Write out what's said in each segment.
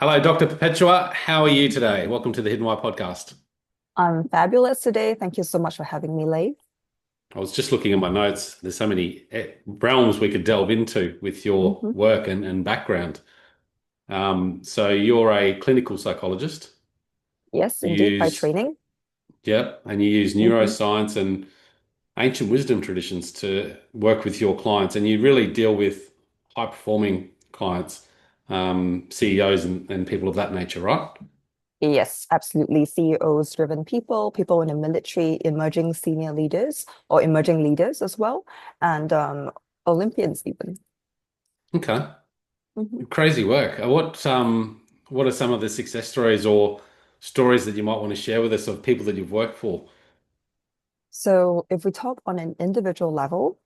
Hello, Dr. Perpetua. How are you today? Welcome to the Hidden Why podcast. I'm fabulous today. Thank you so much for having me, Lee. I was just looking at my notes. There's so many realms we could delve into with your hmm work and background. So you're a clinical psychologist. Yes, You indeed, by use, training. yep, and you use hmm neuroscience and ancient wisdom traditions to work with your clients, and you really deal with high performing clients, CEOs and people of that nature, right? Yes, absolutely. CEOs, driven people, people in the military, emerging senior leaders or emerging leaders as well, and Olympians even. Okay. hmm Crazy work. What are some of the success stories or stories that you might want to share with us of people that you've worked for? So if we talk on an individual level,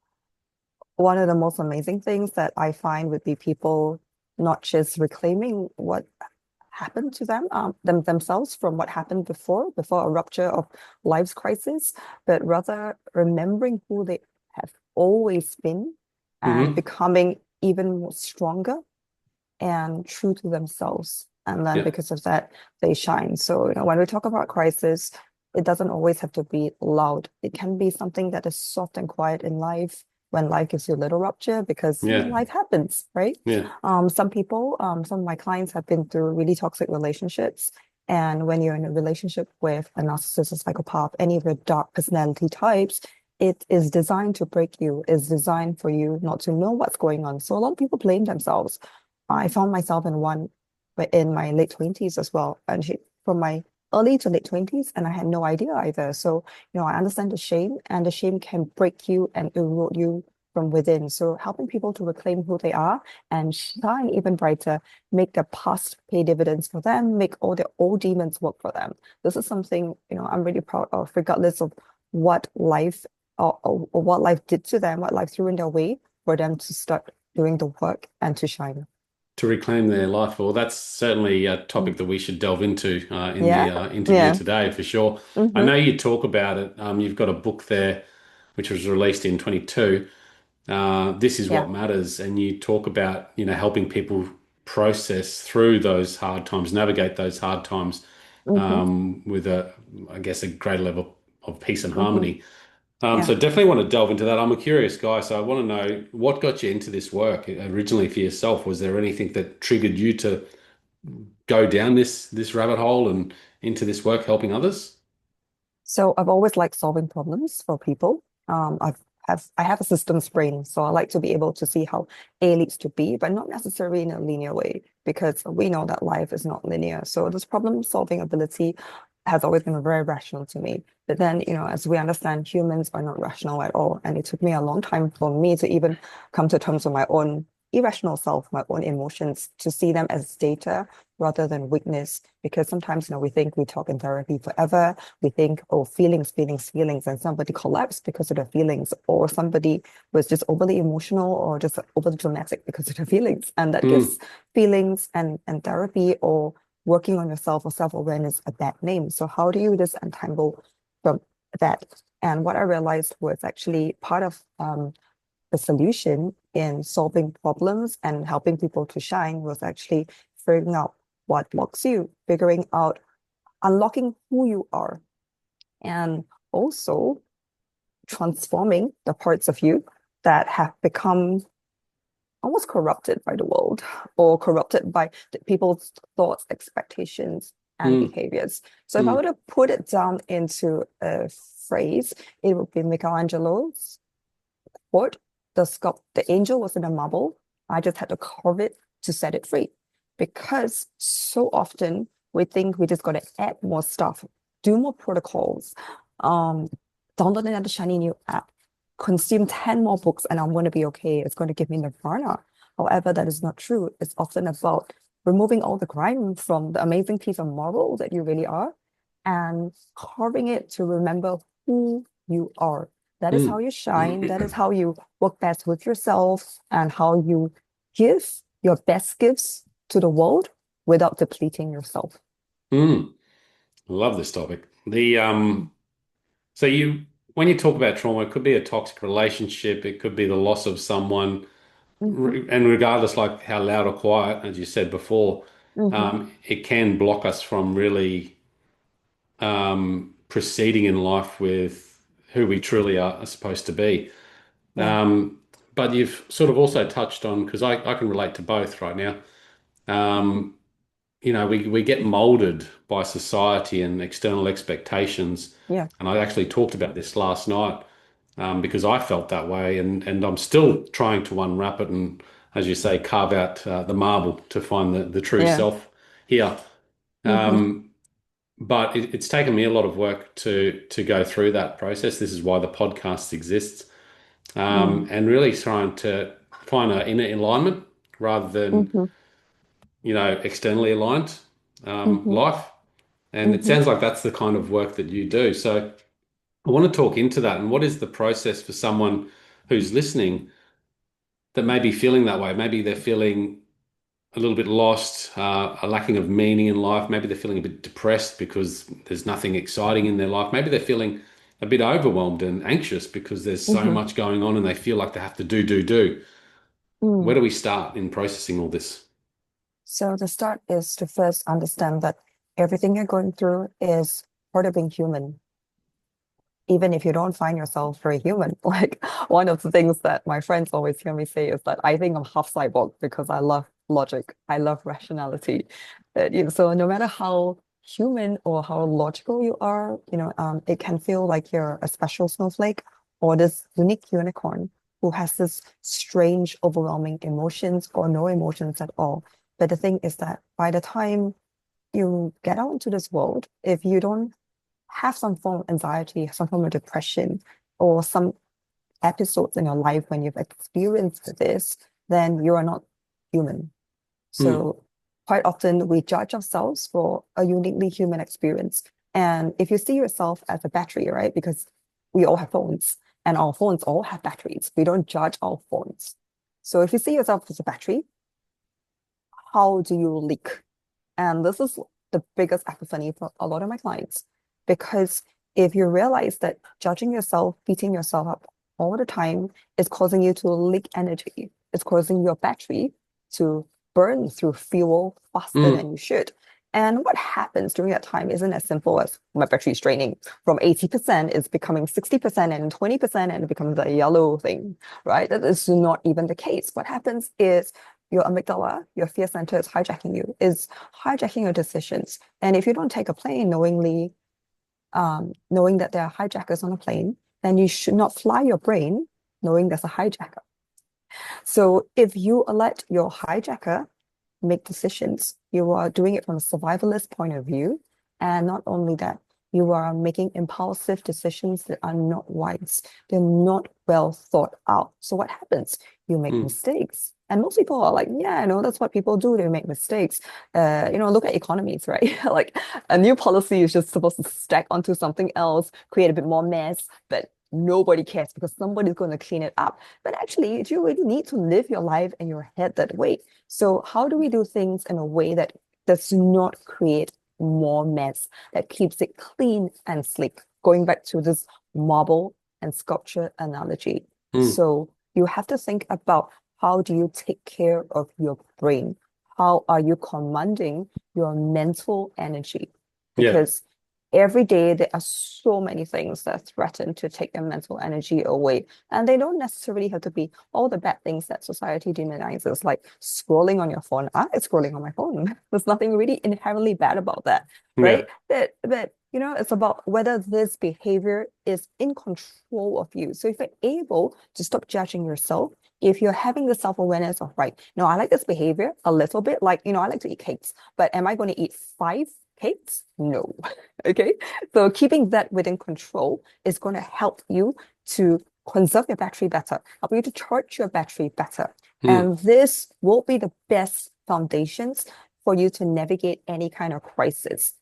one of the most amazing things that I find would be people not just reclaiming what happened to them, themselves from what happened before a rupture of life's crisis, but rather remembering who they have always been and Hmm. becoming even more stronger and true to themselves. And then Yeah. because of that, they shine. So, when we talk about crisis, it doesn't always have to be loud. It can be something that is soft and quiet in life when life gives you a little rupture because Yeah. life happens, right? Yeah. Some people, some of my clients have been through really toxic relationships. And when you're in a relationship with a narcissist, a psychopath, any of the dark personality types, it is designed to break you, is designed for you not to know what's going on. So a lot of people blame themselves. I found myself in one in my late 20s as well, and from my early to late 20s, and I had no idea either. So, I understand the shame, and the shame can break you and erode you from within. So, helping people to reclaim who they are and shine even brighter, make their past pay dividends for them, make all their old demons work for them. This is something, I'm really proud of, regardless of what life or what life did to them, what life threw in their way, for them to start doing the work and to shine. To reclaim their life. Well, that's certainly a Mm. topic that we should delve into in Yeah, the interview yeah. today for sure. I hmm know you talk about it. You've got a book there which was released in 22. This is Yeah. what matters, and you talk about helping people process through those hard times, navigate those hard times hmm with I guess, a greater level of peace and hmm harmony. Yeah. So definitely want to delve into that. I'm a curious guy, so I want to know what got you into this work originally for yourself. Was there anything that triggered you to go down this rabbit hole and into this work helping others? So I've always liked solving problems for people. I have a systems brain, so I like to be able to see how A leads to B, but not necessarily in a linear way, because we know that life is not linear. So this problem solving ability has always been very rational to me. But then, as we understand, humans are not rational at all. And it took me a long time for me to even come to terms with my own irrational self, my own emotions, to see them as data rather than weakness. Because sometimes, we think we talk in therapy forever. We think, oh, feelings, feelings, feelings, and somebody collapsed because of their feelings, or somebody was just overly emotional or just overly dramatic because of their feelings. And that Mm, gives feelings and therapy or working on yourself or self-awareness a bad name. So how do you just untangle from that? And what I realized was actually part of the solution in solving problems and helping people to shine was actually figuring out what blocks you, figuring out, unlocking who you are, and also transforming the parts of you that have become almost corrupted by the world or corrupted by the people's thoughts, expectations, and mm, behaviors. So if I were mm, to put it down into a phrase, it would be Michelangelo's quote, the angel was in a marble. I just had to carve it to set it free. Because so often we think we just got to add more stuff, do more protocols, um, download another shiny new app, consume 10 more books, and I'm going to be okay. It's going to give me nirvana. However, that is not true. It's often about removing all the grime from the amazing piece of marble that you really are and carving it to remember who you are. That is how mm. you shine. That is how you work best with yourself and how you give your best gifts to the world without depleting yourself. Mm. Love this topic. The So you when you talk about trauma, it could be a toxic relationship, it could be the loss of someone, Mm-hmm. and regardless like how loud or quiet, as you said before. Hmm. it can block us from really proceeding in life with who we truly are supposed to be. Yeah. But you've sort of also touched on, because I can relate to both right now. Hmm. Um, we get molded by society and external expectations. Yeah. And I actually talked about this last night because I felt that way, and I'm still trying to unwrap it and, as you say, carve out the marble to find the true Yeah. self here. Hmm. Um, but it's taken me a lot of work to go through that process. This is why the podcast exists, Mm. and really trying to find an inner alignment rather than Hmm. externally aligned Hmm. life. And it Hmm. sounds like that's the kind of work that you do. So I want to talk into that. And what is the process for someone who's listening that may be feeling that way? Maybe they're feeling a little bit lost, a lacking of meaning in life. Maybe they're feeling a bit depressed because there's nothing exciting in their life. Maybe they're feeling a bit overwhelmed and anxious because there's so Hmm. much going on and they feel like they have to do. Where Mm. do we start in processing all this? So the start is to first understand that everything you're going through is part of being human, even if you don't find yourself very human. Like one of the things that my friends always hear me say is that I think I'm half cyborg because I love logic, I love rationality. So no matter how human or how logical you are, it can feel like you're a special snowflake or this unique unicorn who has this strange, overwhelming emotions or no emotions at all. But the thing is that by the time you get out into this world, if you don't have some form of anxiety, some form of depression, or some episodes in your life when you've experienced this, then you are not human. Hmm. So quite often we judge ourselves for a uniquely human experience. And if you see yourself as a battery, right? Because we all have phones and our phones all have batteries. We don't judge our phones. So if you see yourself as a battery, how do you leak? And this is the biggest epiphany for a lot of my clients. Because if you realize that judging yourself, beating yourself up all the time is causing you to leak energy, it's causing your battery to burn through fuel faster Hmm. than you should. And what happens during that time isn't as simple as my battery is draining. From 80%, it's becoming 60% and 20%, and it becomes a yellow thing, right? That is not even the case. What happens is your amygdala, your fear center is hijacking you, is hijacking your decisions. And if you don't take a plane knowingly, knowing that there are hijackers on a plane, then you should not fly your brain knowing there's a hijacker. So if you let your hijacker make decisions, you are doing it from a survivalist point of view. And not only that, you are making impulsive decisions that are not wise. They're not well thought out. So what happens? You make Hmm. mistakes. And most people are like, yeah, I know that's what people do. They make mistakes. Look at economies, right? Like a new policy is just supposed to stack onto something else, create a bit more mess, but nobody cares because somebody's going to clean it up. But actually, you really need to live your life in your head that way. So how do we do things in a way that does not create more mess, that keeps it clean and sleek? Going back to this marble and sculpture analogy. Hmm. So you have to think about how do you take care of your brain? How are you commanding your mental energy? Yeah. Because every day there are so many things that threaten to take your mental energy away. And they don't necessarily have to be all the bad things that society demonizes, like scrolling on your phone. I like scrolling on my phone. There's nothing really inherently bad about that, Yeah. right? But it's about whether this behavior is in control of you. So if you're able to stop judging yourself, if you're having the self-awareness of, right, no, I like this behavior a little bit, like, I like to eat cakes, but am I going to eat five cakes? No. Okay. So keeping that within control is going to help you to conserve your battery better, help you to charge your battery better. Hmm. And this will be the best foundations for you to navigate any kind of crisis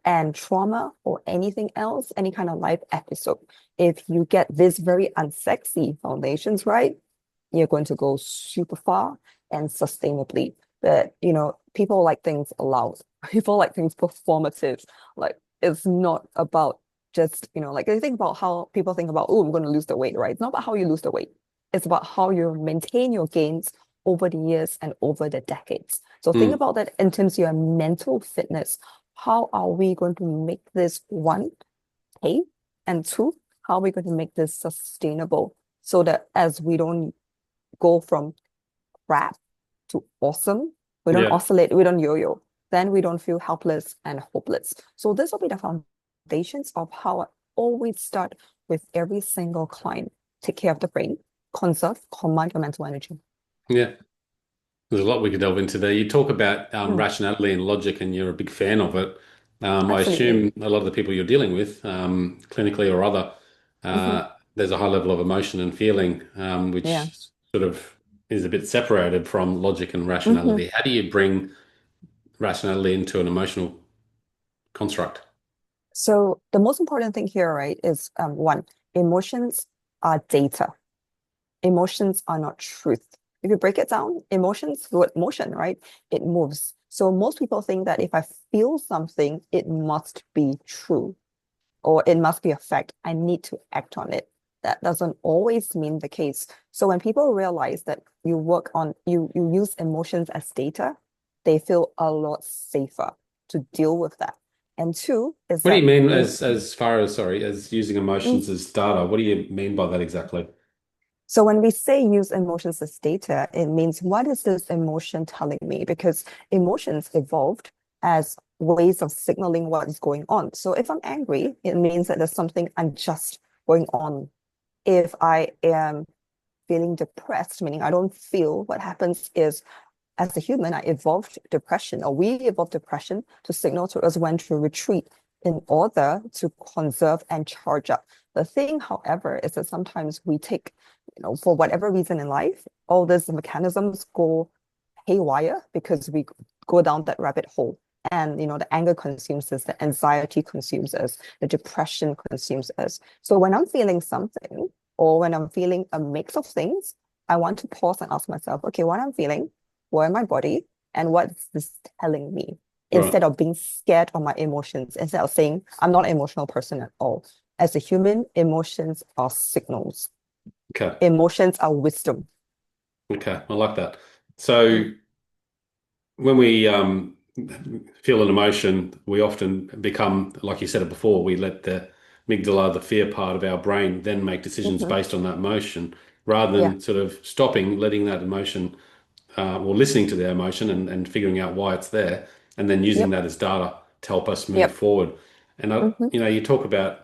and trauma or anything else, any kind of life episode. If you get this very unsexy foundations right, you're going to go super far and sustainably. But people like things loud. People like things performative. Like it's not about just, like they think about how people think about, oh, I'm going to lose the weight, right? It's not about how you lose the weight. It's about how you maintain your gains over the years and over the decades. So think Mm. about that in terms of your mental fitness. How are we going to make this one pay? And two, how are we going to make this sustainable so that as we don't go from crap to awesome, we don't Yeah. oscillate, we don't yo-yo, then we don't feel helpless and hopeless. So this will be the foundations of how I always start with every single client. Take care of the brain, conserve, command your mental energy. Yeah. There's a lot we could delve into there. You talk about Mm, rationality and logic, and you're a big fan of it. I absolutely. assume a lot of the people you're dealing with, clinically or other, Hmm. there's a high level of emotion and feeling, Yeah. which sort of is a bit separated from logic and Hmm. rationality. How do you bring rationality into an emotional construct? So the most important thing here, right, is one, emotions are data. Emotions are not truth. If you break it down, emotions, the word motion, right? It moves. So most people think that if I feel something, it must be true or it must be a fact. I need to act on it. That doesn't always mean the case. So when people realize that you use emotions as data, they feel a lot safer to deal with that. And two is What do you that mean in as far as, sorry, as using mm, emotions as data? What do you mean by that exactly? so when we say use emotions as data, it means what is this emotion telling me? Because emotions evolved as ways of signaling what is going on. So if I'm angry, it means that there's something unjust going on. If I am feeling depressed, meaning I don't feel, what happens is as a human, I evolved depression, or we evolved depression to signal to us when to retreat in order to conserve and charge up. The thing, however, is that sometimes we take, for whatever reason in life, all these mechanisms go haywire because we go down that rabbit hole. And the anger consumes us, the anxiety consumes us, the depression consumes us. So when I'm feeling something, or when I'm feeling a mix of things, I want to pause and ask myself, okay, what I'm feeling, where in my body, and what's this telling me? Right. Instead of being scared of my emotions, instead of saying, I'm not an emotional person at all. As a human, emotions are signals. Okay. Emotions are wisdom. Okay. I like that. So Mm, when we feel an emotion, we often become, like you said it before, we let the amygdala, the fear part of our brain, then make decisions mhm. based on that emotion, rather Yeah. than sort of stopping, letting that emotion, or listening to the emotion and figuring out why it's there, and then using Yep. that as data to help us move Yep. forward. And Hmm. you talk about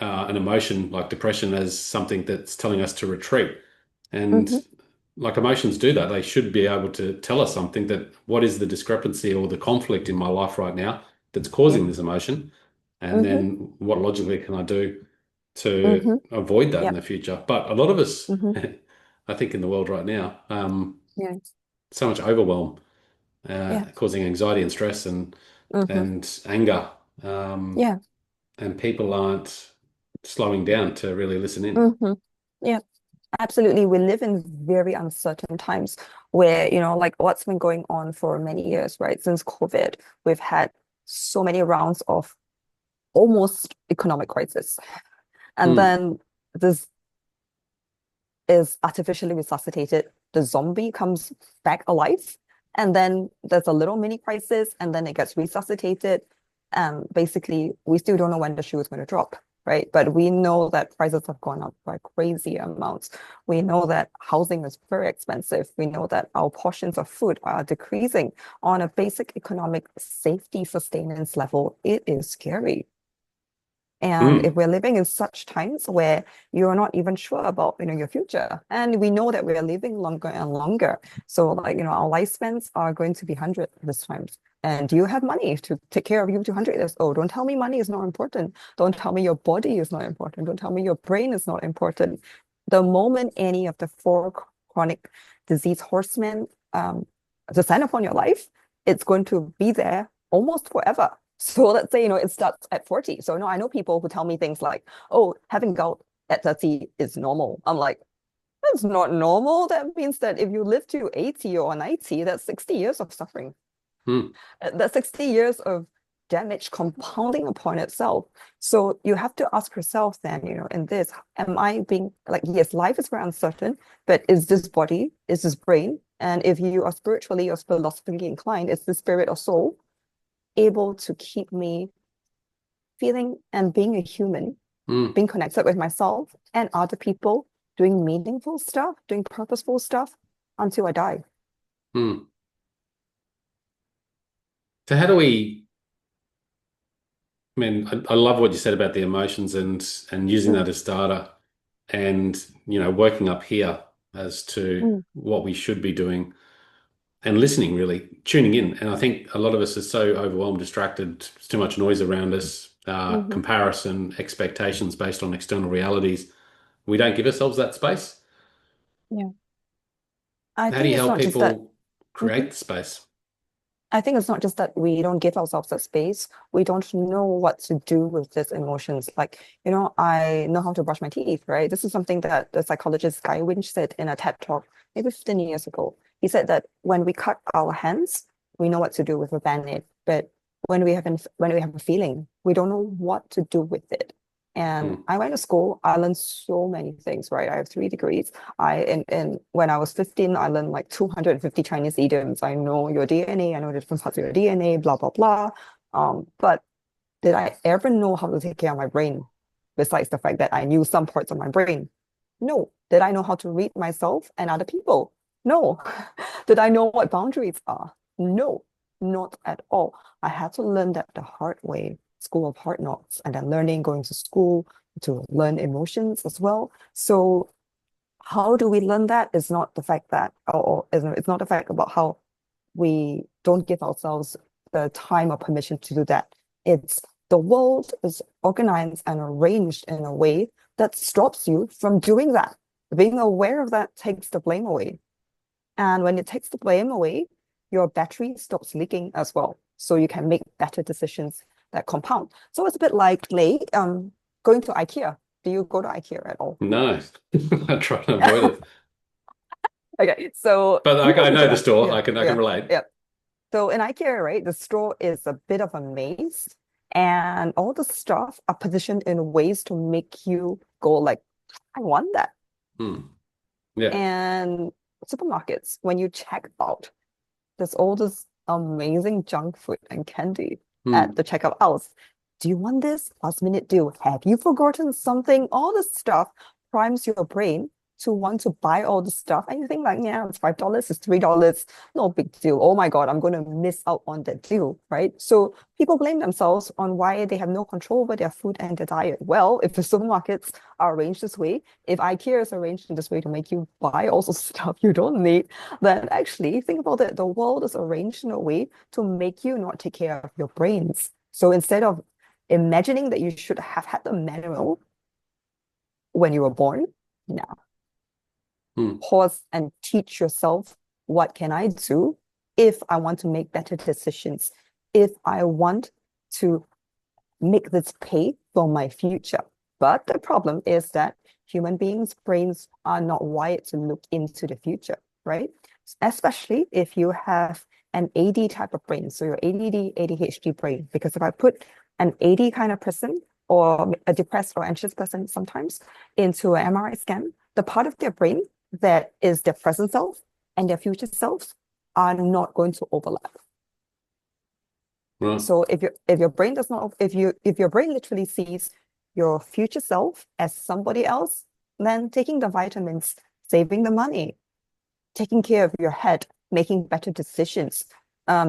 an emotion like depression as something that's telling us to retreat, and Hmm. like emotions do that. They should be able to tell us something that what is the discrepancy or the conflict in my life right now that's Yep. causing this emotion, and Hmm. then what logically can I do to Hmm. avoid that in Yep. the future? But a lot of us, Hmm. I think, in the world right now, Yeah. so much overwhelm, Yeah. causing anxiety and stress Hmm. and anger, um, Yeah. and people aren't slowing down to really listen in. Hmm. Yeah. Absolutely. We live in very uncertain times where, like what's been going on for many years, right? Since COVID, we've had so many rounds of almost economic crisis. And Hmm. then this is artificially resuscitated. The zombie comes back alive. And then there's a little mini crisis, and then it gets resuscitated. And basically, we still don't know when the shoe is going to drop, right? But we know that prices have gone up by crazy amounts. We know that housing is very expensive. We know that our portions of food are decreasing on a basic economic safety sustenance level. It is scary. And if Hmm. we're living in such times where you're not even sure about, your future, and we know that we're living longer and longer, so like, our lifespans are going to be 100 this time. And do you have money to take care of you to 100 years old? Don't tell me money is not important. Don't tell me your body is not important. Don't tell me your brain is not important. The moment any of the four chronic disease horsemen descend upon your life, it's going to be there almost forever. So let's say, it starts at 40. So, I know people who tell me things like, oh, having gout at 30 is normal. I'm like, that's not normal. That means that if you live to 80 or 90, that's 60 years of suffering. Hmm. That's 60 years of damage compounding upon itself. So you have to ask yourself then, in this, am I being like, yes, life is very uncertain, but is this body, is this brain And if you are spiritually or philosophically inclined, it's the spirit or soul able to keep me feeling and being a human, Mm, being connected with myself and other people, doing meaningful stuff, doing purposeful stuff until I die. mm. So how do we, I mean, I love what you said about the emotions and using Mm, that as data and, working up here as to mm, what we should be doing and listening, really tuning in. And I think a lot of us are so overwhelmed, distracted, there's too much noise around us, mhm. comparison, expectations based on external realities. We don't give ourselves that space. Yeah. I How do think you it's help not just that. people Mhm. create the space? I think it's not just that we don't give ourselves that space. We don't know what to do with these emotions. Like, I know how to brush my teeth, right? This is something that the psychologist Guy Winch said in a TED talk maybe 15 years ago. He said that when we cut our hands, we know what to do with a band-aid. But when we have a feeling, we don't know what to do with it. And Mm, I went to school, I learned so many things, right? I have 3 degrees. In when I was 15, I learned like 250 Chinese idioms. I know your DNA, I know the different parts of your DNA, blah, blah, blah. But did I ever know how to take care of my brain besides the fact that I knew some parts of my brain? No. Did I know how to read myself and other people? No. Did I know what boundaries are? No, not at all. I had to learn that the hard way, school of hard knocks, and then learning, going to school to learn emotions as well. So how do we learn that? Is not the fact that, or it's not the fact about how we don't give ourselves the time or permission to do that. It's the world is organized and arranged in a way that stops you from doing that. Being aware of that takes the blame away. And when it takes the blame away, your battery stops leaking as well. So you can make better decisions that compound. So it's a bit like going to IKEA. Do you go to IKEA at all? no, I try to avoid it. Okay, so But people I who know go the to store. yeah, I can yeah, relate. yeah. So in IKEA, right, the store is a bit of a maze, and all the stuff are positioned in ways to make you go like, I want that. Hmm. Yeah. And supermarkets, when you check out, there's all this amazing junk food and candy at Hmm. the checkout aisles. Do you want this? Last minute deal. Have you forgotten something? All this stuff primes your brain to want to buy all the stuff. And you think like, yeah, it's $5, it's $3. No big deal. Oh my God, I'm going to miss out on that deal, right? So people blame themselves on why they have no control over their food and their diet. Well, if the supermarkets are arranged this way, if IKEA is arranged in this way to make you buy all sorts of stuff you don't need, then actually think about it. The world is arranged in a way to make you not take care of your brains. So instead of imagining that you should have had the manual when you were born, now Hmm. pause and teach yourself, what can I do if I want to make better decisions, if I want to make this pay for my future. But the problem is that human beings' brains are not wired to look into the future, right? Especially if you have an AD type of brain, so your ADD, ADHD brain. Because if I put an AD kind of person or a depressed or anxious person sometimes into an MRI scan, the part of their brain that is their present self and their future selves are not going to overlap. Right. So if your brain does not if your brain literally sees your future self as somebody else, then taking the vitamins, saving the money, taking care of your head, making better decisions,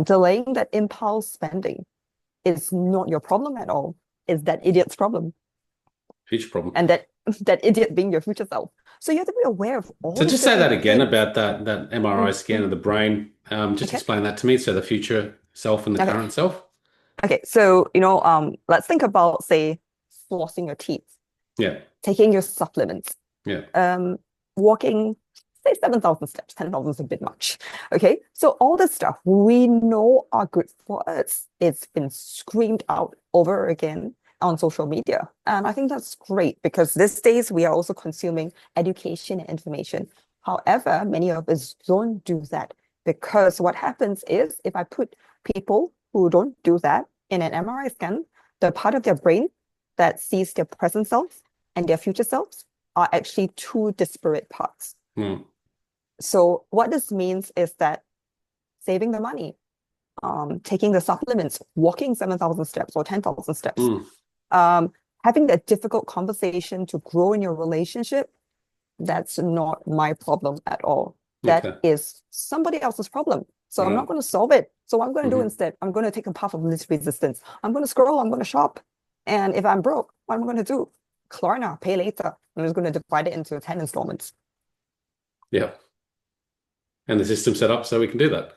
delaying that impulse spending is not your problem at all. It's that idiot's problem, Future problem. and that idiot being your future self. So you have to be aware of all So these just say that different again things. about that MRI Mm, scan mm. of the brain. Just Okay. explain that to me. So the future self and the Okay. current self. Okay. So let's think about, say, flossing your teeth, Yeah. taking your supplements, Yeah. um, walking, say 7,000 steps, 10,000 is a bit much. Okay. So all this stuff we know are good for us. It's been screamed out over again on social media. And I think that's great because these days we are also consuming education and information. However, many of us don't do that because what happens is if I put people who don't do that in an MRI scan, the part of their brain that sees their present self and their future selves are actually two disparate parts. Hmm. So what this means is that saving the money, taking the supplements, walking 7,000 steps or 10,000 steps, Mm, um, having that difficult conversation to grow in your relationship, that's not my problem at all. That okay. is somebody else's problem. So I'm not Right. going to solve it. So what I'm going to do Hmm. instead, I'm going to take a path of least resistance. I'm going to scroll, I'm going to shop. And if I'm broke, what am I going to do? Klarna, pay later. I'm just going to divide it into 10 installments. Yeah. And the system set up so we can do that.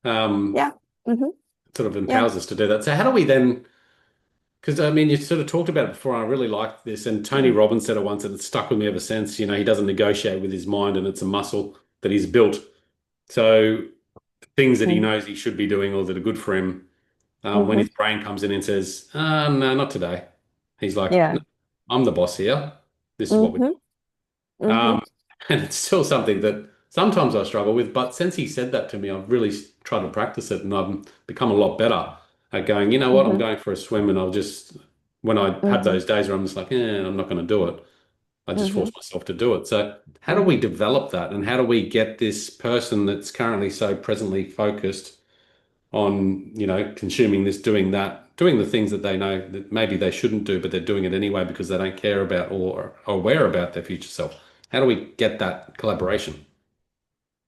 Um, Yeah. Mm-hmm. Sort of Yeah. empowers us to do that. So how do we then, because I mean, you sort of talked about it before, and I really liked this. And Tony Mm, Robbins said it once, and it's stuck with me ever since. You know, he doesn't negotiate with his mind, and it's a muscle that he's built. So things that he mm, knows he should be doing or that are good for him, when mm-hmm. his brain comes in and says, no, not today. He's like, no, Yeah. I'm the boss here. This is what we Mm-hmm. do. Mm-hmm. And it's still something that sometimes I struggle with. But since he said that to me, I've really tried to practice it and I've become a lot better at going, you know what, I'm Mm-hmm. going for a swim and I'll just, when I have Mm-hmm. those days where I'm just like, I'm not going to do it, I just Mm-hmm. force myself to do it. So, how do we Mm-hmm. develop that? And how do we get this person that's currently so presently focused on, consuming this, doing that, doing the things that they know that maybe they shouldn't do, but they're doing it anyway because they don't care about or are aware about their future self? How do we get that collaboration?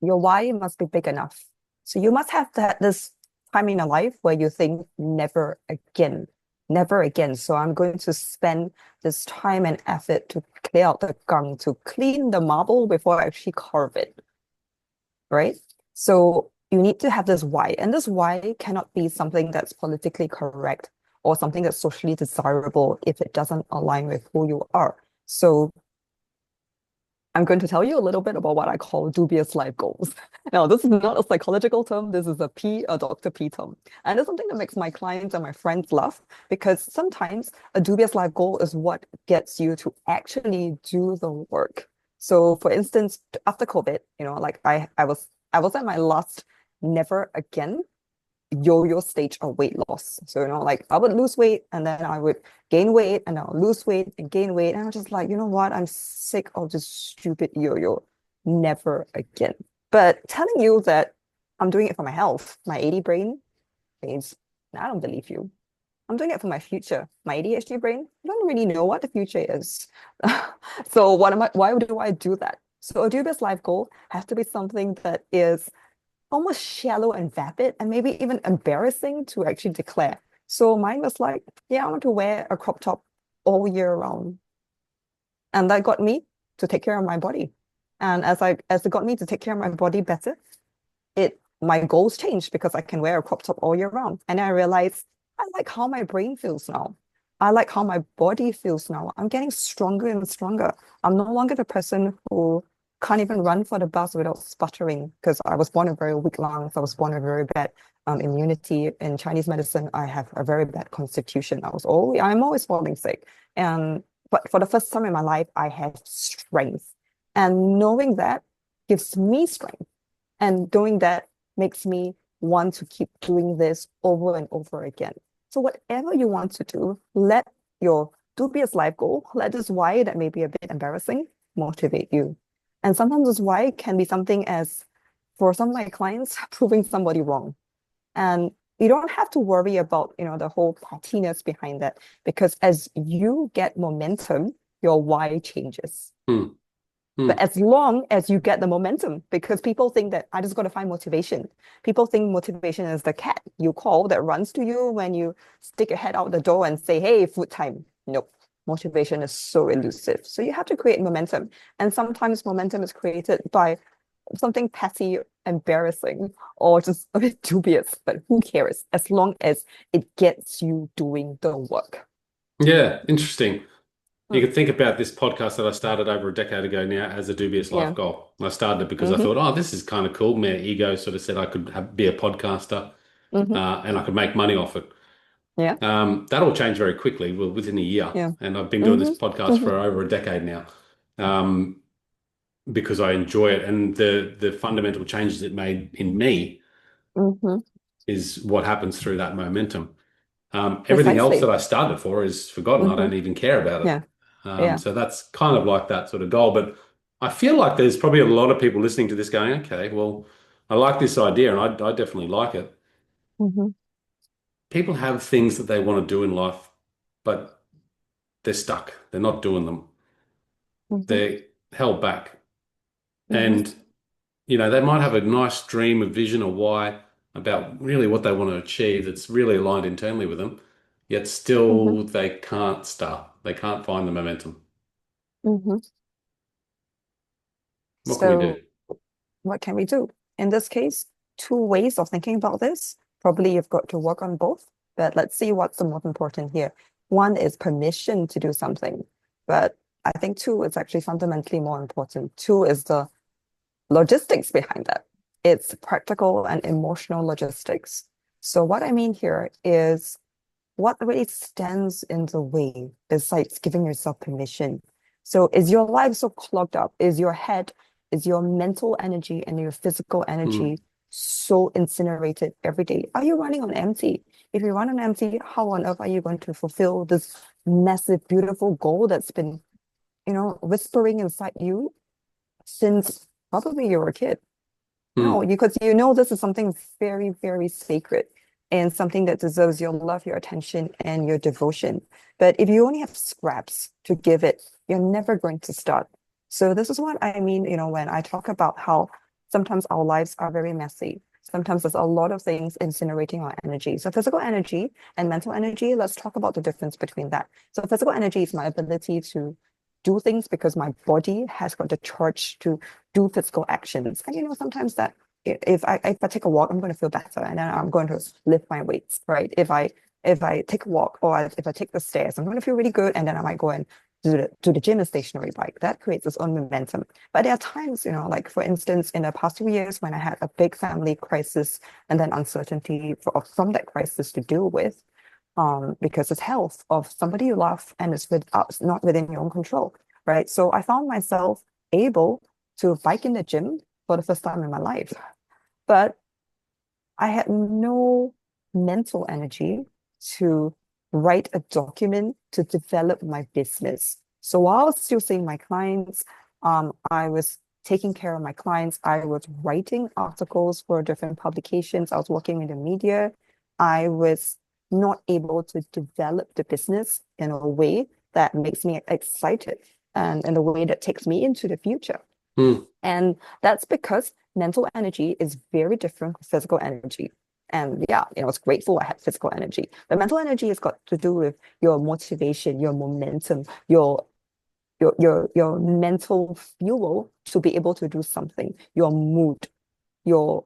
Your why must be big enough. So you must have that this time in your life where you think never again, never again. So I'm going to spend this time and effort to clear out the gunk, to clean the marble before I actually carve it, right? So you need to have this why, and this why cannot be something that's politically correct or something that's socially desirable if it doesn't align with who you are. So I'm going to tell you a little bit about what I call dubious life goals. Now, this is not a psychological term. This is a Dr. P term. And it's something that makes my clients and my friends laugh because sometimes a dubious life goal is what gets you to actually do the work. So for instance, after COVID, like I was at my last never again yo-yo stage of weight loss. So, like I would lose weight and then I would gain weight and I'll lose weight and gain weight. And I'm just like, you know what? I'm sick of this stupid yo-yo. Never again. But telling you that I'm doing it for my health, my 80 brain means I don't believe you. I'm doing it for my future. My ADHD brain, I don't really know what the future is. So why do I do that? So a dubious life goal has to be something that is almost shallow and vapid and maybe even embarrassing to actually declare. So mine was like, yeah, I want to wear a crop top all year round. And that got me to take care of my body. And as it got me to take care of my body better, it my goals changed because I can wear a crop top all year round. And I realized I like how my brain feels now. I like how my body feels now. I'm getting stronger and stronger. I'm no longer the person who can't even run for the bus without sputtering because I was born with very weak lungs. I was born with very bad immunity. In Chinese medicine, I have a very bad constitution. I'm always falling sick. And but for the first time in my life, I have strength. And knowing that gives me strength. And doing that makes me want to keep doing this over and over again. So whatever you want to do, let your dubious life goal, let this why that may be a bit embarrassing, motivate you. And sometimes this why can be something as, for some of my clients, proving somebody wrong. And you don't have to worry about, the whole pettiness behind that, because as you get momentum, your why changes. Hmm. But Hmm. as long as you get the momentum, because people think that I just got to find motivation. People think motivation is the cat you call that runs to you when you stick your head out the door and say, hey, food time. Nope. Motivation is so elusive. So you have to create momentum. And sometimes momentum is created by something petty, embarrassing, or just a bit dubious. But who cares? As long as it gets you doing the work. Yeah, interesting. You Hmm. could think about this podcast that I started over a decade ago now as a dubious life Yeah. goal. I started it because I Mm-hmm. thought, oh, this is kind of cool. My ego sort of said I could be a podcaster, Mm-hmm. and I could make money off it. Yeah. That all changed very quickly, well, within a year. Yeah. And I've been doing this Mm-hmm. podcast Mm-hmm. for over a decade now, um, because I enjoy it. And the fundamental changes it made in me Mm-hmm. is what happens through that momentum. Everything else that Precisely. I started for is forgotten. I Mm-hmm. don't even care about it. Yeah. Yeah. So that's kind of like that sort of goal. But I feel like there's probably a lot of people listening to this going, okay, well, I like this idea and I definitely like it. Mm-hmm, People have things that they want to do in life, but they're stuck. They're not doing them. mm-hmm, They're held back. mm-hmm, And, they might have a nice dream, a vision, or why about really what they want to achieve that's really aligned internally with them, yet mm-hmm, still they can't start. They can't find the momentum. mm-hmm. What can we So do? what can we do? In this case, two ways of thinking about this. Probably you've got to work on both, but let's see what's the most important here. One is permission to do something, but I think two is actually fundamentally more important. Two is the logistics behind that. It's practical and emotional logistics. So what I mean here is what really stands in the way besides giving yourself permission? So is your life so clogged up? Is your head, is your mental energy and your physical Hmm. energy so incinerated every day? Are you running on empty? If you run on empty, how on earth are you going to fulfill this massive, beautiful goal that's been, whispering inside you since probably you were a kid? No, Hmm. because you know this is something very, very sacred and something that deserves your love, your attention, and your devotion. But if you only have scraps to give it, you're never going to start. So this is what I mean, when I talk about how sometimes our lives are very messy. Sometimes there's a lot of things incinerating our energy. So physical energy and mental energy, let's talk about the difference between that. So physical energy is my ability to do things because my body has got the charge to do physical actions. And sometimes that if I take a walk, I'm going to feel better, and then I'm going to lift my weights, right? If I take a walk or if I take the stairs, I'm going to feel really good, and then I might go and do the gym and stationary bike. That creates its own momentum. But there are times, like for instance, in the past 2 years when I had a big family crisis and then uncertainty from that crisis to deal with, because it's health of somebody you love and it's not within your own control, right? So I found myself able to bike in the gym for the first time in my life. But I had no mental energy to write a document to develop my business. So while I was still seeing my clients, I was taking care of my clients. I was writing articles for different publications. I was working in the media. I was not able to develop the business in a way that makes me excited and in a way that takes me into the future. Hmm. And that's because mental energy is very different from physical energy. And yeah, it's grateful I had physical energy. But mental energy has got to do with your motivation, your momentum, your mental fuel to be able to do something, your mood, your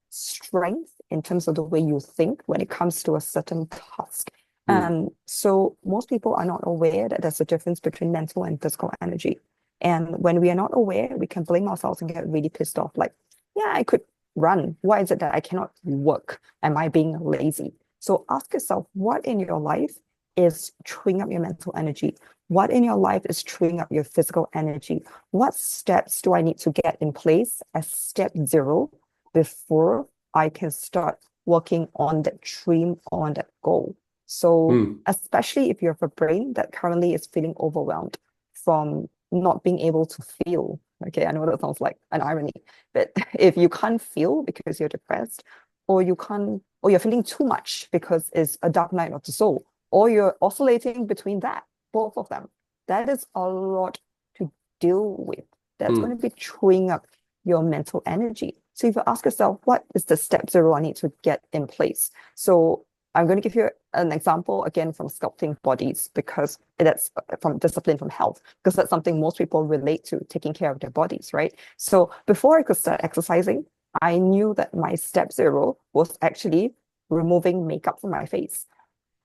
strength in terms of the way you think when it comes to a certain task. Hmm. And so most people are not aware that there's a difference between mental and physical energy. And when we are not aware, we can blame ourselves and get really pissed off. Like, yeah, I could run. Why is it that I cannot work? Am I being lazy? So ask yourself, what in your life is chewing up your mental energy? What in your life is chewing up your physical energy? What steps do I need to get in place as step zero before I can start working on that dream, on that goal? So, Hmm. especially if you have a brain that currently is feeling overwhelmed from not being able to feel. Okay, I know that sounds like an irony, but if you can't feel because you're depressed, or you're feeling too much because it's a dark night of the soul, or you're oscillating between that, both of them, that is a lot to deal with. That's going Hmm. to be chewing up your mental energy. So if you ask yourself, what is the step zero I need to get in place? So I'm going to give you an example again from sculpting bodies because that's from discipline from health, because that's something most people relate to, taking care of their bodies, right? So before I could start exercising, I knew that my step zero was actually removing makeup from my face.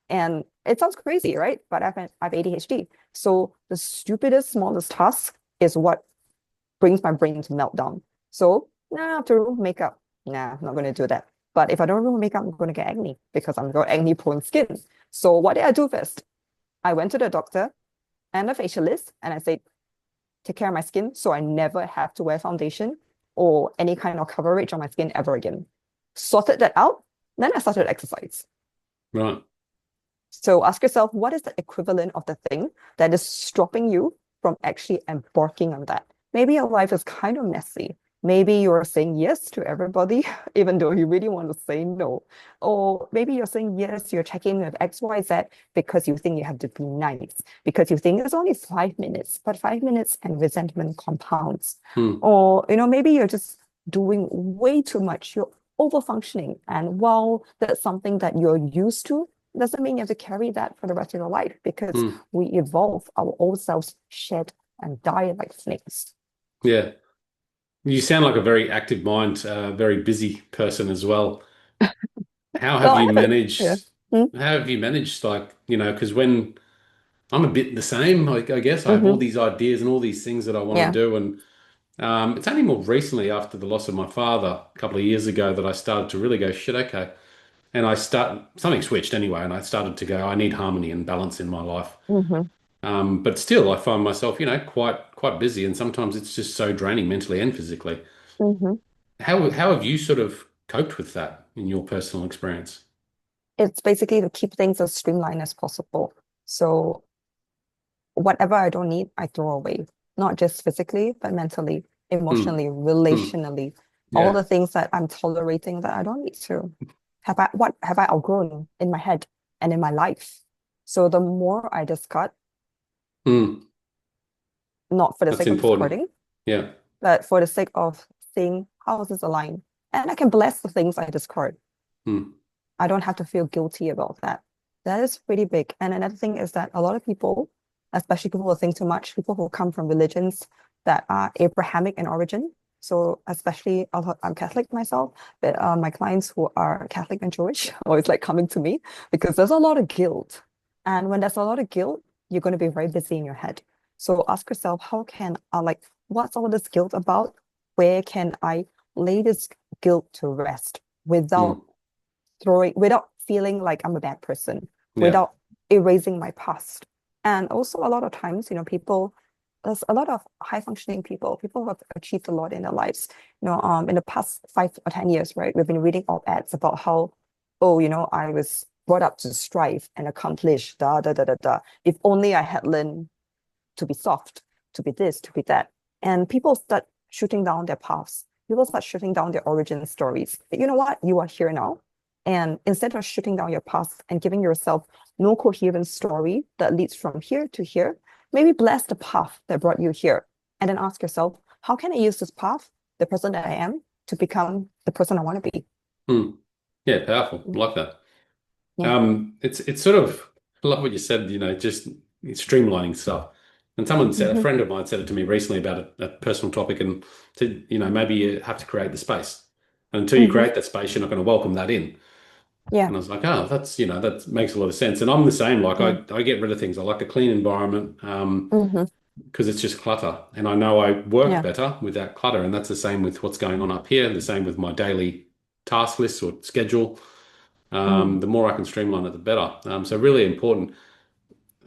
And it sounds crazy, right? But I've ADHD. So the stupidest, smallest task is what brings my brain to meltdown. So, nah, I have to remove makeup. Nah, I'm not going to do that. But if I don't remove makeup, I'm going to get acne because I'm got acne prone skin. So what did I do first? I went to the doctor and a facialist and I said, take care of my skin so I never have to wear foundation or any kind of coverage on my skin ever again. Sorted that out. Then I started exercise. Right. So ask yourself, what is the equivalent of the thing that is stopping you from actually embarking on that? maybe your life is kind of messy. Maybe you're saying yes to everybody, even though you really want to say no. Or maybe you're saying yes, you're checking with XYZ because you think you have to be nice, because you think it's only 5 minutes, but 5 minutes and resentment compounds. Hmm. Or, maybe you're just doing way too much. You're over functioning. And while that's something that you're used to, doesn't mean you have to carry that for the rest of your life because Hmm. we evolve, our old selves shed and die like snakes. Yeah. You sound like a very active mind, very busy person as well. How have Well, I you haven't. Yeah. managed? Mm, How have you managed, like, because when I'm a bit the same, like, I guess I have all mm-hmm. these ideas and all these things that I want to Yeah. do. And it's only more recently after the loss of my father a couple of years ago that I started to really go, shit, okay. And something switched anyway. And I started to go, I need harmony and balance in my life. Mm-hmm. But still, I find myself, quite busy. And sometimes it's just so draining mentally and physically. Mm-hmm. How have you sort of coped with that in your personal experience? It's basically to keep things as streamlined as possible. So whatever I don't need, I throw away, not just physically, but mentally, Hmm. emotionally, Hmm. relationally, all Yeah. the things that I'm tolerating that I don't need to. What have I outgrown in my head and in my life? So the more I discard, Hmm. not for the That's sake of important. discarding, Yeah. but for the sake of seeing how is this aligned. And I can bless the things I discard. Hmm. I don't have to feel guilty about that. That is pretty big. And another thing is that a lot of people, especially people who think too much, people who come from religions that are Abrahamic in origin. So especially, I'm Catholic myself, but my clients who are Catholic and Jewish always like coming to me because there's a lot of guilt. And when there's a lot of guilt, you're going to be very busy in your head. So ask yourself, how can I what's all this guilt about? Where can I lay this guilt to rest without Hmm. without feeling like I'm a bad person, Yeah. without erasing my past. And also a lot of times, there's a lot of high functioning people who have achieved a lot in their lives. In the past 5 or 10 years, right? We've been reading op-eds about how, oh, I was brought up to strive and accomplish, da da da da da. If only I had learned to be soft, to be this, to be that. And people start shooting down their paths. People start shooting down their origin stories. But you know what? You are here now. And instead of shooting down your past and giving yourself no coherent story that leads from here to here, maybe bless the path that brought you here. And then ask yourself, how can I use this path, the person that I am, to become the person I want to be? Hmm. Yeah. Powerful. I like that. Yeah. It's sort of, I love what you said, just streamlining stuff. And a Mm-hmm. friend of mine said it to me recently about a personal topic and said, maybe you have to create the space. And until you Mm-hmm. create that space, you're not going to welcome that in. Yeah. And I was like, oh, that makes a lot of sense. And I'm the same. Like Yeah. I get rid of things. I like a clean environment, Mm-hmm. because it's just clutter. And I know I work Yeah. better without clutter. And that's the same with what's going on up here, the same with my daily task list or schedule. Mm. The more I can streamline it, the better. So really important.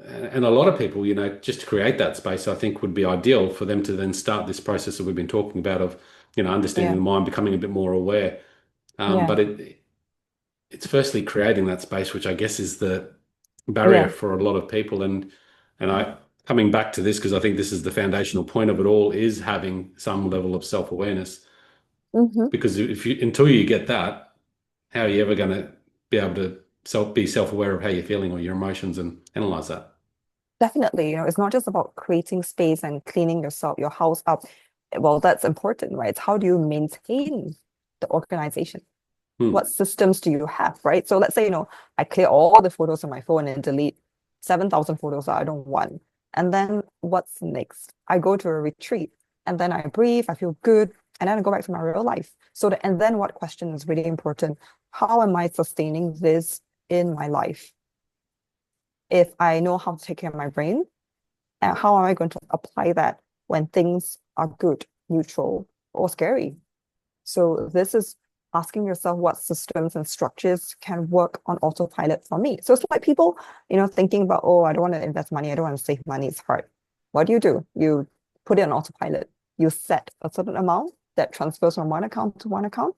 And a lot of people, just to create that space, I think would be ideal for them to then start this process that we've been talking about of, understanding Yeah. the mind, becoming a bit more aware. Yeah. But it's firstly creating that space, which I guess is the barrier Yeah. for a lot of people. And I coming back to this because I think this is the foundational point of it all is having some level of self-awareness. Mm-hmm. Because if you until you get that, how are you ever going to be able to be self-aware of how you're feeling or your emotions and analyze that? Definitely, it's not just about creating space and cleaning your house up. Well, that's important, right? It's how do you maintain the organization? What Hmm. systems do you have, right? So let's say, I clear all the photos on my phone and delete 7,000 photos that I don't want. And then what's next? I go to a retreat and then I breathe, I feel good, and then I go back to my real life. And then what question is really important? How am I sustaining this in my life? If I know how to take care of my brain, and how am I going to apply that when things are good, neutral, or scary? So this is asking yourself what systems and structures can work on autopilot for me. So it's like people, thinking about, oh, I don't want to invest money, I don't want to save money, it's hard. What do? You put it on autopilot. You set a certain amount that transfers from one account to one account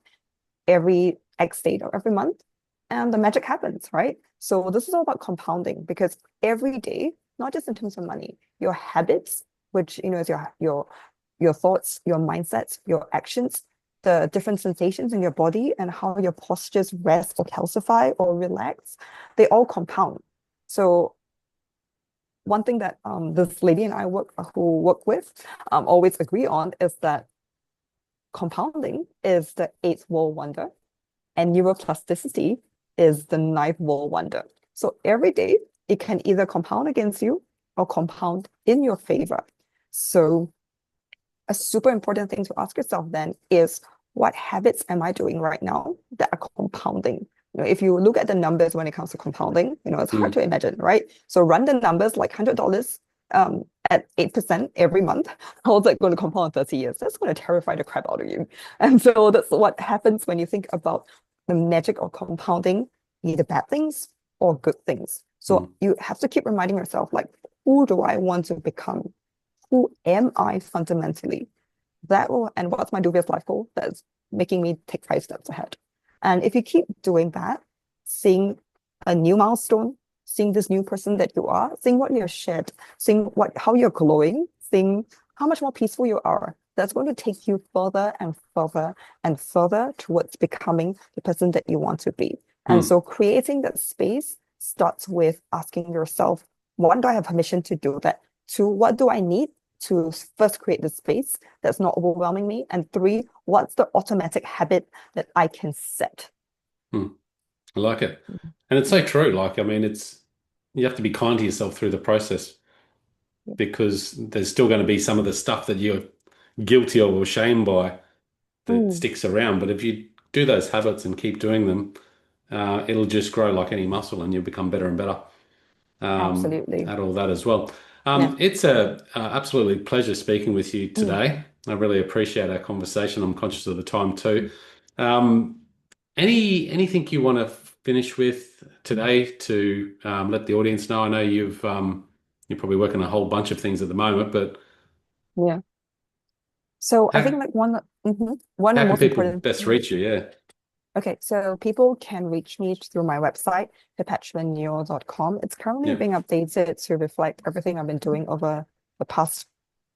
every X date or every month, and the magic happens, right? So this is all about compounding because every day, not just in terms of money, your habits, which is your your thoughts, your mindsets, your actions, the different sensations in your body, and how your postures rest or calcify or relax, they all compound. So one thing that this lady and I work with always agree on is that compounding is the eighth world wonder, and neuroplasticity is the ninth world wonder. So every day it can either compound against you or compound in your favor. So a super important thing to ask yourself then is, what habits am I doing right now that are compounding? If you look at the numbers when it comes to compounding, it's hard Mm. to imagine, right? So run the numbers like $100 at 8% every month. How's that going to compound 30 years? That's going to terrify the crap out of you. And so that's what happens when you think about the magic of compounding, either bad things or good things. So Mm. you have to keep reminding yourself, like, who do I want to become? Who am I fundamentally? And what's my dubious life goal that's making me take 5 steps ahead? And if you keep doing that, seeing a new milestone, seeing this new person that you are, seeing what you've shared, seeing how you're glowing, seeing how much more peaceful you are, that's going to take you further and further and further towards becoming the person that you want to be. And Mm. so creating that space starts with asking yourself, one, do I have permission to do that? Two, what do I need to first create the space that's not overwhelming me? And three, what's the automatic habit that I can set? Mm. I like it. And it's so true. Like, I mean, you have to be kind to yourself through the process because there's still going to be some of the stuff that you're guilty of or ashamed by that Mm, sticks around. But if you do those habits and keep doing them, it'll just grow like any muscle and you'll become better and better absolutely. at all that as well. Yeah. It's a absolutely pleasure speaking with you Mm, today. I really appreciate our conversation. I'm conscious of the time too. Um, anything you want to finish with today to let the audience know? I know you're probably working a whole bunch of things at the moment, but yeah. So I think how like one of how the can most people important. best reach you? Yeah, Okay, so people can reach me through my website, perpetuaneo.com. It's currently yeah. being updated to reflect everything I've been doing over the past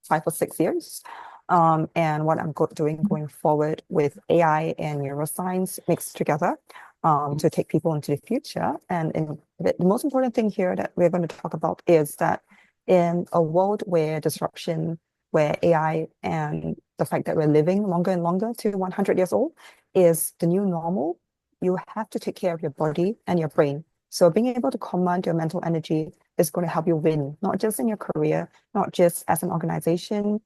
5 or 6 years. And what I'm doing going forward with AI and neuroscience mixed together to take people into the future. And the most important thing here that we're going to talk about is that in a world where disruption, where AI and the fact that we're living longer and longer to 100 years old is the new normal, you have to take care of your body and your brain. So being able to command your mental energy is going to help you win, not just in your career, not just as an organization,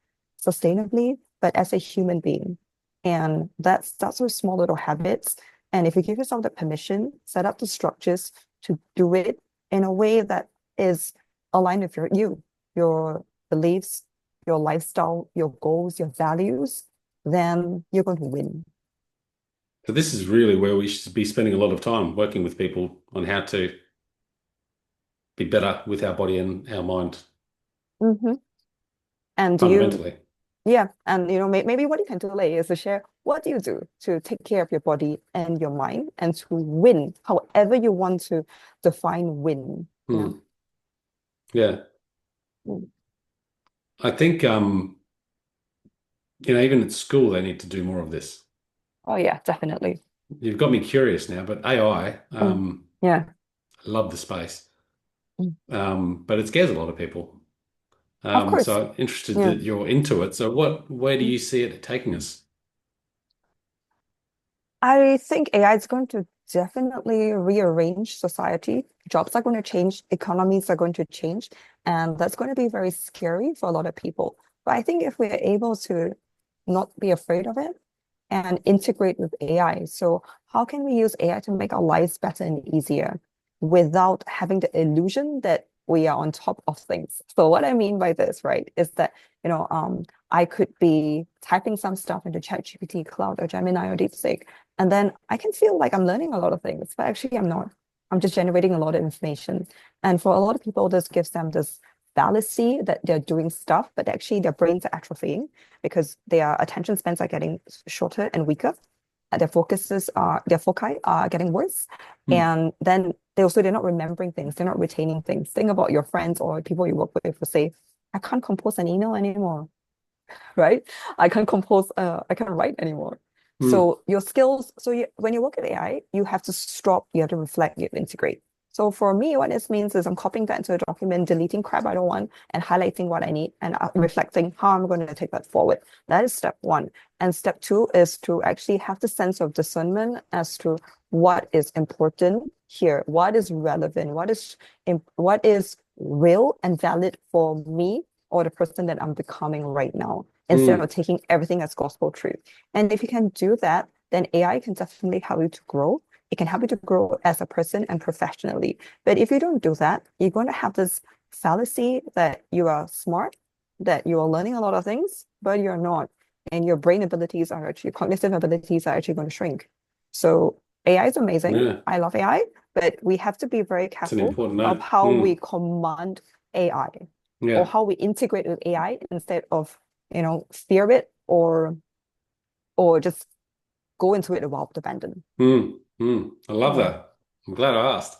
sustainably, but as a human being. And that's those small little habits. And if you give yourself the permission, set up the structures to do it in a way that is aligned with your beliefs, your lifestyle, your goals, your values, then you're going to win. So this is really where we should be spending a lot of time working with people on how to be better with our body and our mind Hmm. And fundamentally. yeah, and maybe what you can do later is to share what do you do to take care of your body and your mind and to win, however you want to define win. Hmm. Yeah. Mm. I think even at school they need to do more of this. Oh yeah, definitely. You've got me curious now, but AI, Mm. Yeah, I love the space, mm. but it scares a lot of people. Of course. So I'm interested Yeah. that you're into it. So where do you see it taking us? I think AI is going to definitely rearrange society. Jobs are going to change, economies are going to change, and that's going to be very scary for a lot of people. But I think if we're able to not be afraid of it and integrate with AI, so how can we use AI to make our lives better and easier without having the illusion that we are on top of things? So what I mean by this, right, is that, I could be typing some stuff into ChatGPT, Cloud, or Gemini, or DeepSeek, and then I can feel like I'm learning a lot of things, but actually I'm not. I'm just generating a lot of information. And for a lot of people, this gives them this fallacy that they're doing stuff, but actually their brains are atrophying because their attention spans are getting shorter and weaker. Their foci are getting worse. Hmm. And then they're not remembering things, they're not retaining things. Think about your friends or people you work with who say, I can't compose an email anymore. right? I can't compose, I can't write anymore. Mm. So your skills, when you work with AI, you have to stop, you have to reflect, you have to integrate. So for me, what this means is I'm copying that into a document, deleting crap I don't want, and highlighting what I need, and reflecting how I'm going to take that forward. That is step one. And step two is to actually have the sense of discernment as to what is important here, what is relevant, what is real and valid for me or the person that I'm becoming right now, instead Mm. of taking everything as gospel truth. And if you can do that, then AI can definitely help you to grow. It can help you to grow as a person and professionally. But if you don't do that, you're going to have this fallacy that you are smart, that you are learning a lot of things, but you're not. And your brain abilities are actually, cognitive abilities are actually going to shrink. So AI is amazing. Yeah, I love AI, but we have to be very it's an careful important of note. how we Mm. command AI or Yeah. how we integrate with AI instead of, fear it or just go into it without abandon. Mm. Mm. I love Yeah. that. I'm glad I asked.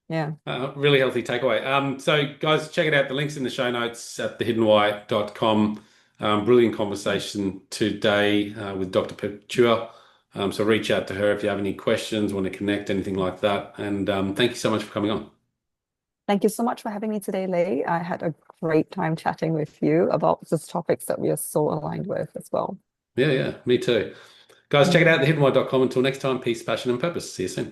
Yeah. Really healthy takeaway. So guys, check it out. The link's in the show notes at thehiddenwhy.com. Brilliant conversation today with Dr. Perpetua. So reach out to her if you have any questions, want to connect, anything like that. And thank you so much for coming on. Thank you so much for having me today, Lei. I had a great time chatting with you about these topics that we are so aligned with as well. Yeah, me too. Guys, check it Mm. out, thehiddenwhy.com. Until next time, peace, passion, and purpose. See you soon.